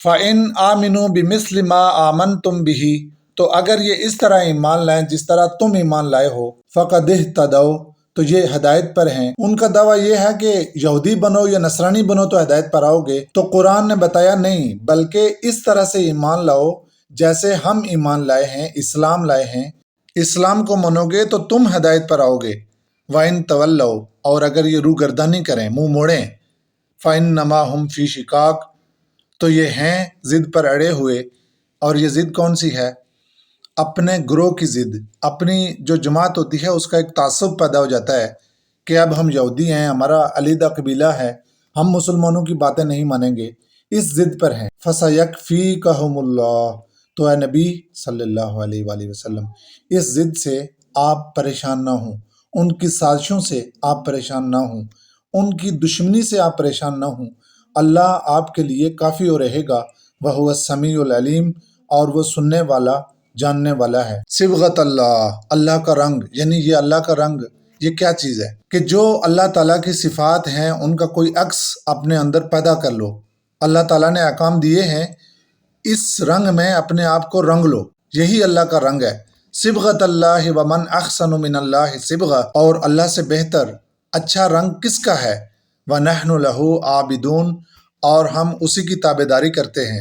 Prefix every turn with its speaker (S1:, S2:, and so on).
S1: फ़इन आमिनू बिमिस्लि मा आमनतुम बिही, तो अगर ये इस तरह ईमान लाएं जिस तरह तुम ईमान लाए हो, फ़क़द इह्तदौ, तो ये हदायत पर हैं। उनका दावा ये है कि यहूदी बनो या नसरानी बनो तो हदायत पर आओगे। तो कुरान ने बताया नहीं, बल्कि इस तरह से ईमान लाओ जैसे हम ईमान लाए हैं, इस्लाम लाए हैं। इस्लाम को मनोगे तो तुम हदायत पर आओगे। वाइन तवल्लौ, और अगर ये रूगर्दानी करें, मुंह मोड़ें, फ़इन्नमा हुम फ़ी शिकाक, तो ये हैं ज़िद पर अड़े हुए। और ये ज़िद कौन सी है? अपने ग्रोह की ज़िद, अपनी जो जमात होती है उसका एक तासुब पैदा हो जाता है कि अब हम यहूदी हैं, हमारा अलीदा कबीला है, हम मुसलमानों की बातें नहीं मानेंगे, इस ज़िद पर हैं। फसयकफ़ीकहुमुल्लाह, तो ए नबी सल्लल्लाहु अलैहि वसल्लम, इस ज़िद से आप परेशान ना हों, उनकी साजिशों से आप परेशान ना हों, उनकी दुश्मनी से आप परेशान ना हों। अल्लाह आपके लिए काफ़ी हो रहेगा। वह हुवा समीउल अलीम, और वो सुनने वाला, जानने वाला है। सिबगत अल्लाह, अल्लाह का रंग, यानी ये अल्लाह का रंग, ये क्या चीज़ है कि जो अल्लाह ताला की सिफ़ात हैं उनका कोई अक्स अपने अंदर पैदा कर लो। अल्लाह ताला ने अहकाम दिए हैं, इस रंग में अपने आप को रंग लो, यही अल्लाह का रंग है। सिबगत अल्लाह व मन अहसनु मिनल्लाहि सिबगा, और अल्लाह से बेहतर अच्छा रंग किसका है? व नहनु लहू आबिदून, और हम उसी की ताबेदारी करते हैं।